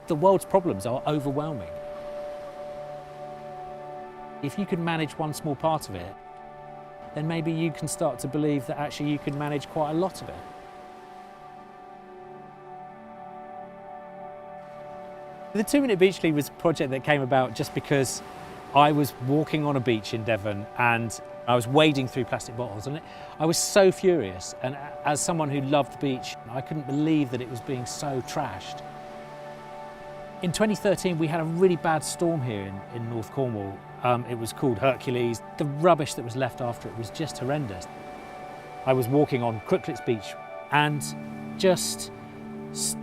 the world's problems are overwhelming. If you can manage one small part of it, then maybe you can start to believe that actually you can manage quite a lot of it. The 2 Minute Beach Clean was a project that came about just because I was walking on a beach in Devon and I was wading through plastic bottles, and I was so furious. And as someone who loved the beach, I couldn't believe that it was being so trashed. In 2013, we had a really bad storm here in North Cornwall. It was called Hercules. The rubbish that was left after it was just horrendous. I was walking on Crooklets Beach and just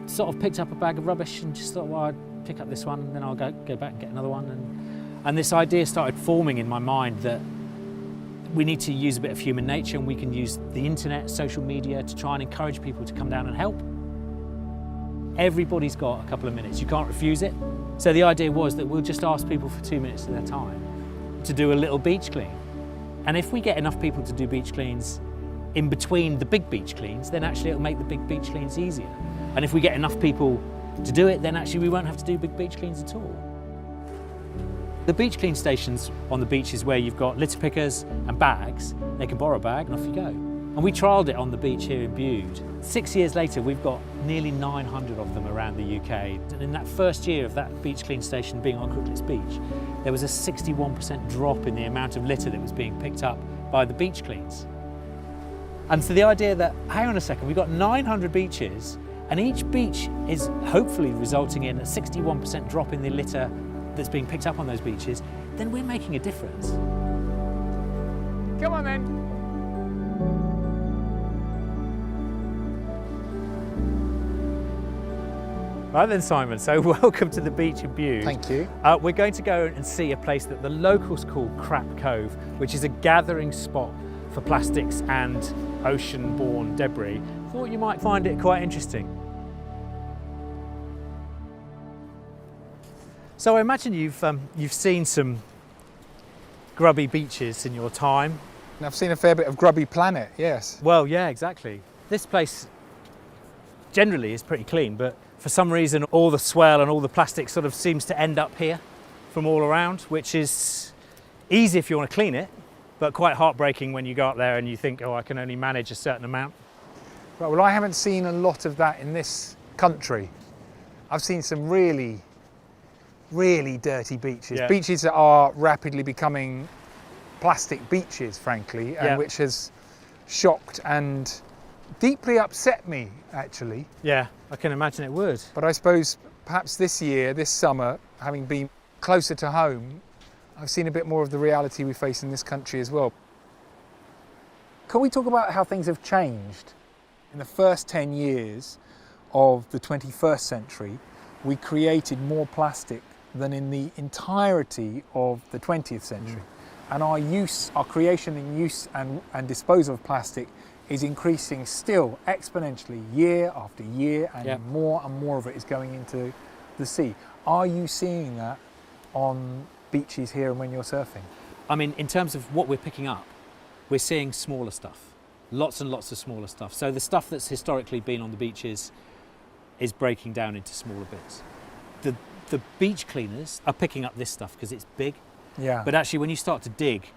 sort of picked up a bag of rubbish and just thought, well, I'd pick up this one and then I'll go back and get another one. And this idea started forming in my mind that we need to use a bit of human nature, and we can use the internet, social media to try and encourage people to come down and help. Everybody's got a couple of minutes, you can't refuse it. So the idea was that we'll just ask people for 2 minutes of their time to do a little beach clean. And if we get enough people to do beach cleans in between the big beach cleans, then actually it'll make the big beach cleans easier. And if we get enough people to do it, then actually we won't have to do big beach cleans at all. The beach clean stations on the beaches where you've got litter pickers and bags, they can borrow a bag and off you go. And we trialled it on the beach here in Bude. 6 years later, we've got nearly 900 of them around the UK. And in that first year of that beach clean station being on Crooklets Beach, there was a 61% drop in the amount of litter that was being picked up by the beach cleans. And so the idea that, hang on a second, we've got 900 beaches, and each beach is hopefully resulting in a 61% drop in the litter that's being picked up on those beaches, then we're making a difference. Come on then. Right then, Simon, so welcome to the beach in Bude. Thank you. We're going to go and see a place that the locals call Crap Cove, which is a gathering spot for plastics and ocean-borne debris. Thought you might find it quite interesting. So I imagine you've seen some grubby beaches in your time. And I've seen a fair bit of grubby planet, yes. Well, yeah, exactly. This place generally is pretty clean, but for some reason all the swell and all the plastic sort of seems to end up here from all around, which is easy if you want to clean it, but quite heartbreaking when you go up there and you think, oh, I can only manage a certain amount. Right, well, I haven't seen a lot of that in this country. I've seen some really dirty beaches. Yeah. Beaches that are rapidly becoming plastic beaches, frankly, and Yeah. which has shocked and deeply upset me, actually. Yeah, I can imagine it would. But I suppose perhaps this year, this summer, having been closer to home, I've seen a bit more of the reality we face in this country as well. Can we talk about how things have changed? In the first 10 years of the 21st century, we created more plastic than in the entirety of the 20th century. And our creation and use and disposal of plastic is increasing still exponentially year after year, and more of it is going into the sea. Are you seeing that on beaches here and when you're surfing? I mean, in terms of what we're picking up, we're seeing smaller stuff, lots and lots of smaller stuff. So the stuff that's historically been on the beaches is breaking down into smaller bits. The beach cleaners are picking up this stuff because it's big. Yeah. But actually, when you start to dig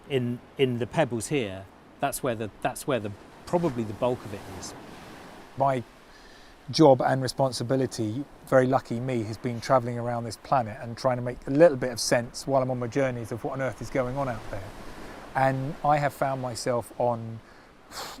in the pebbles here, that's where probably the bulk of it is. My job and responsibility, very lucky me, has been travelling around this planet and trying to make a little bit of sense while I'm on my journeys of what on earth is going on out there. And I have found myself on,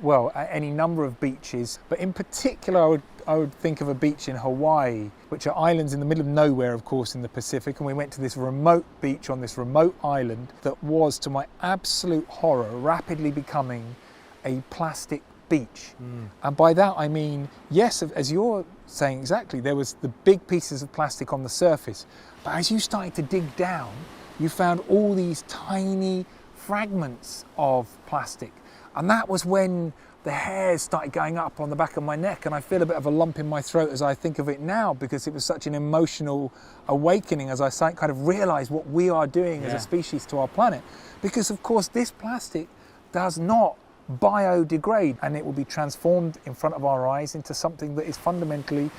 well, any number of beaches, but in particular I would think of a beach in Hawaii, which are islands in the middle of nowhere, of course, in the Pacific, and we went to this remote beach on this remote island that was, to my absolute horror, rapidly becoming a plastic beach. And by that I mean, yes, as you're saying exactly, there was the big pieces of plastic on the surface, but as you started to dig down, you found all these tiny fragments of plastic. And that was when the hairs started going up on the back of my neck, and I feel a bit of a lump in my throat as I think of it now, because it was such an emotional awakening as I kind of realised what we are doing as a species to our planet. Because of course this plastic does not biodegrade, and it will be transformed in front of our eyes into something that is fundamentally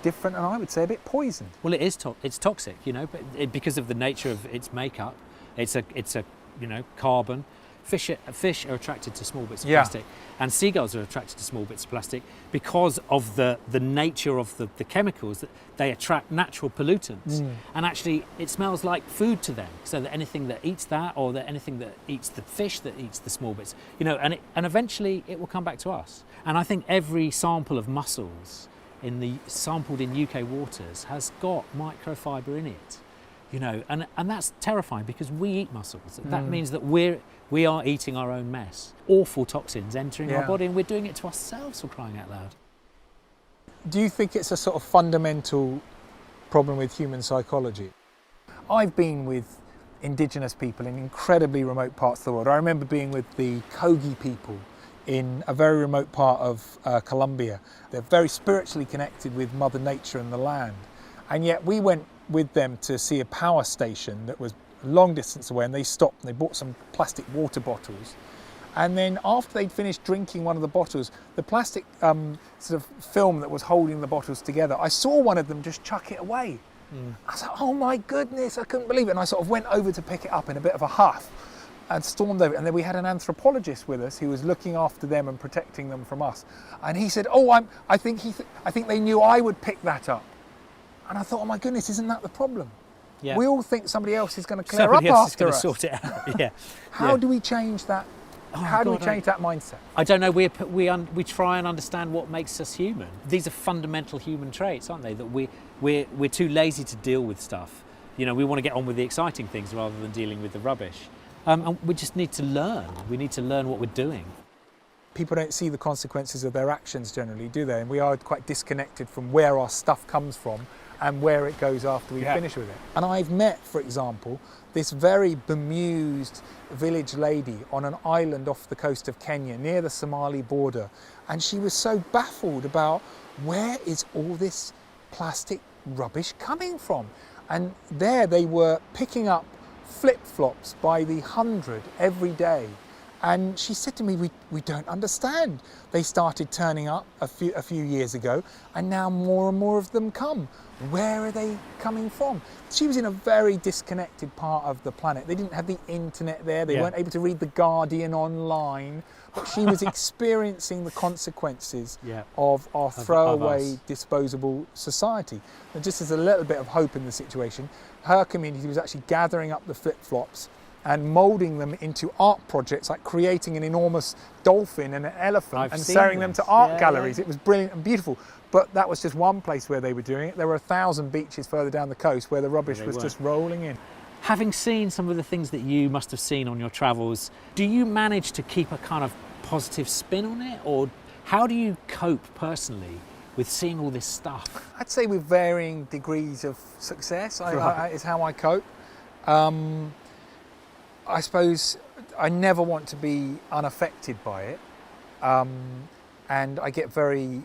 different and I would say a bit poisoned. Well, it's toxic, you know, but because of the nature of its makeup. It's a you know, carbon. Fish are attracted to small bits of plastic, and seagulls are attracted to small bits of plastic because of the nature of the chemicals, that they attract natural pollutants. And actually it smells like food to them, so that anything that eats that, or that anything that eats the fish that eats the small bits, you know, and eventually it will come back to us. And I think every sample of mussels sampled in UK waters has got microfiber in it. You know, and that's terrifying because we eat mussels. That means that we are eating our own mess. Awful toxins entering our body, and we're doing it to ourselves, for crying out loud. Do you think it's a sort of fundamental problem with human psychology? I've been with indigenous people in incredibly remote parts of the world. I remember being with the Kogi people in a very remote part of Colombia. They're very spiritually connected with Mother Nature and the land. And yet we went with them to see a power station that was a long distance away, and they stopped and they bought some plastic water bottles. And then after they'd finished drinking one of the bottles, the plastic sort of film that was holding the bottles together, I saw one of them just chuck it away. I was like, oh my goodness, I couldn't believe it. And I sort of went over to pick it up in a bit of a huff and stormed over. And then we had an anthropologist with us who was looking after them and protecting them from us. And he said, oh, I think they knew I would pick that up. And I thought, oh my goodness, isn't that the problem? Yeah. We all think somebody else is going to clear Somebody up else is after going to us. sort it out. Yeah. How do we change that? How do we change that mindset? I don't know. We try and understand what makes us human. These are fundamental human traits, aren't they? That we're too lazy to deal with stuff. You know, we want to get on with the exciting things rather than dealing with the rubbish. And we just need to learn. We need to learn what we're doing. People don't see the consequences of their actions generally, do they? And we are quite disconnected from where our stuff comes from and where it goes after we finish with it. And I've met, for example, this very bemused village lady on an island off the coast of Kenya near the Somali border, and she was so baffled about where is all this plastic rubbish coming from. And there they were picking up flipflops by the 100 every day. And she said to me, we don't understand. They started turning up a few years ago, and now more and more of them come. Where are they coming from? She was in a very disconnected part of the planet. They didn't have the internet there. They weren't able to read The Guardian online. But she was experiencing the consequences of our throwaway, disposable society. And just as a little bit of hope in the situation, her community was actually gathering up the flip-flops and moulding them into art projects, like creating an enormous dolphin and an elephant and selling them to art galleries. It was brilliant and beautiful. But that was just one place where they were doing it. There were 1,000 beaches further down the coast where the rubbish was just rolling in. Having seen some of the things that you must have seen on your travels, do you manage to keep a kind of positive spin on it? Or how do you cope personally with seeing all this stuff? I'd say with varying degrees of success is how I cope. I suppose I never want to be unaffected by it, and I get very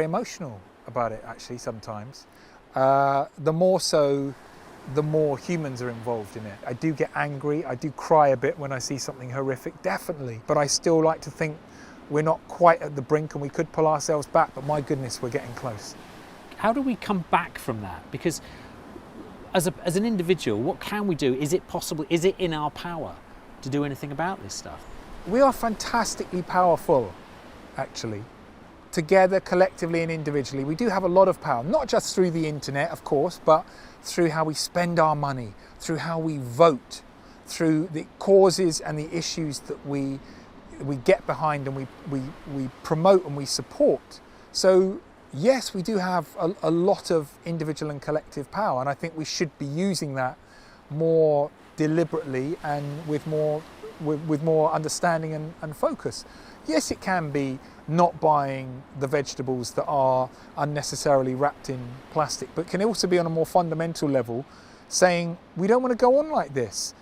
emotional about it actually sometimes. The more so, the more humans are involved in it. I do get angry, I do cry a bit when I see something horrific, definitely, but I still like to think we're not quite at the brink and we could pull ourselves back, but my goodness, we're getting close. How do we come back from that? Because as an individual, what can we do? Is it possible, is it in our power to do anything about this stuff? We are fantastically powerful, actually. Together, collectively and individually, we do have a lot of power, not just through the internet, of course, but through how we spend our money, through how we vote, through the causes and the issues that we get behind and we promote and we support. So yes, we do have a lot of individual and collective power, and I think we should be using that more deliberately and with more understanding and focus. Yes, it can be not buying the vegetables that are unnecessarily wrapped in plastic, but can also be on a more fundamental level saying we don't want to go on like this.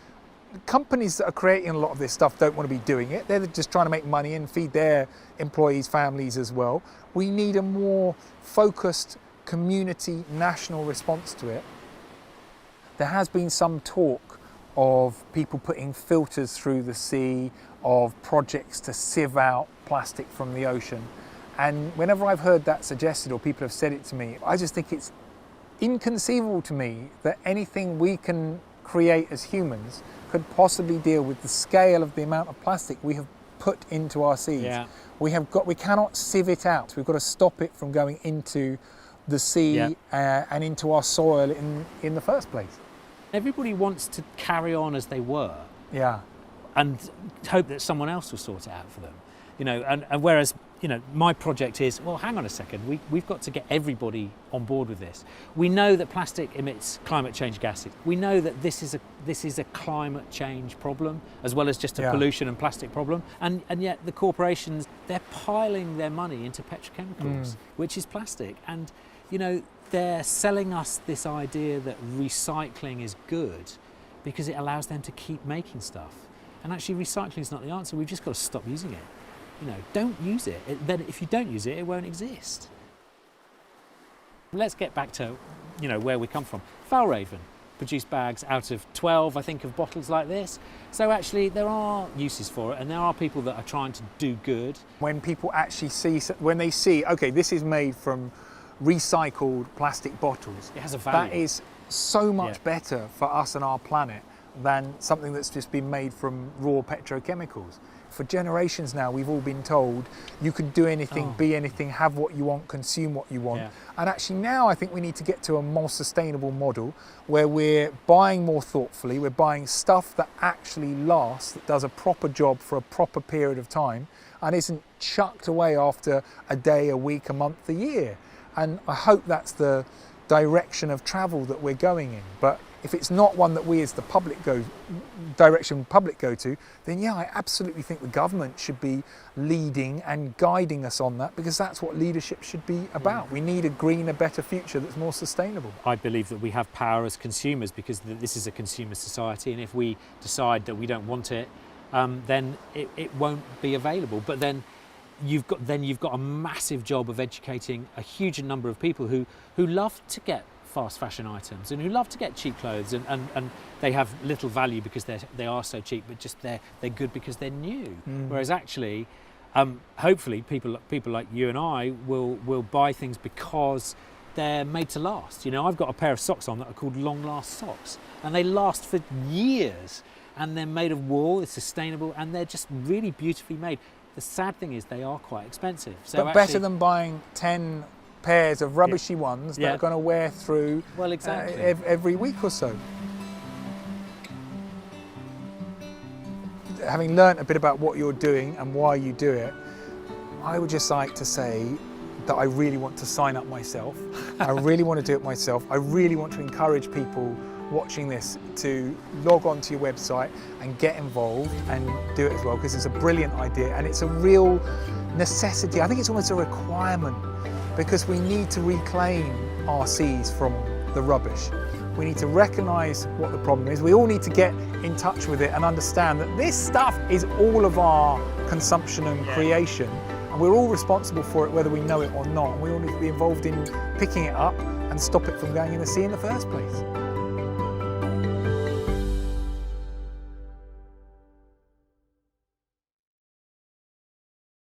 Companies that are creating a lot of this stuff don't want to be doing it. They're just trying to make money and feed their employees' families as well. We need a more focused community, national response to it. There has been some talk of people putting filters through the sea, of projects to sieve out plastic from the ocean. And whenever I've heard that suggested or people have said it to me, I just think it's inconceivable to me that anything we can create as humans could possibly deal with the scale of the amount of plastic we have put into our seas. Yeah. We cannot sieve it out. We've got to stop it from going into the sea and into our soil in the first place. Everybody wants to carry on as they were. Yeah. And hope that someone else will sort it out for them. And whereas, my project is, well, hang on a second, we've got to get everybody on board with this. We know that plastic emits climate change gases. We know that this is a climate change problem as well as just a pollution and plastic problem. And yet the corporations, they're piling their money into petrochemicals, which is plastic. And, they're selling us this idea that recycling is good because it allows them to keep making stuff. And actually recycling is not the answer. We've just got to stop using it. Don't use it. Then if you don't use it, it won't exist. Let's get back to, where we come from. FJALLRAVEN produce bags out of 12, I think, of bottles like this. So actually there are uses for it, and there are people that are trying to do good. When people actually see, okay, this is made from recycled plastic bottles. It has a value. That is so much better for us and our planet than something that's just been made from raw petrochemicals. For generations now, we've all been told you can do anything, be anything, have what you want, consume what you want. And actually now I think we need to get to a more sustainable model where we're buying more thoughtfully, we're buying stuff that actually lasts, that does a proper job for a proper period of time and isn't chucked away after a day, a week, a month, a year. And I hope that's the direction of travel that we're going in. But if it's not one that we as the public go to, then I absolutely think the government should be leading and guiding us on that, because that's what leadership should be about. We need a greener, better future that's more sustainable. I believe that we have power as consumers because this is a consumer society, and if we decide that we don't want it, then it won't be available. But then you've got a massive job of educating a huge number of people who love to get fast fashion items and who love to get cheap clothes, and they have little value because they are so cheap, but just they're good because they're new. Whereas actually, hopefully people like you and I will buy things because they're made to last. I've got a pair of socks on that are called Long Last socks, and they last for years, and they're made of wool, it's sustainable, and they're just really beautifully made. The sad thing is they are quite expensive. So but better than buying 10 pairs of rubbishy ones that are going to wear through every week or so. Having learnt a bit about what you're doing and why you do it, I would just like to say that I really want to sign up myself. I really want to do it myself. I really want to encourage people watching this to log on to your website and get involved and do it as well, because it's a brilliant idea and it's a real necessity. I think it's almost a requirement, because we need to reclaim our seas from the rubbish. We need to recognise what the problem is. We all need to get in touch with it and understand that this stuff is all of our consumption and creation, and we're all responsible for it whether we know it or not, and we all need to be involved in picking it up and stop it from going in the sea in the first place.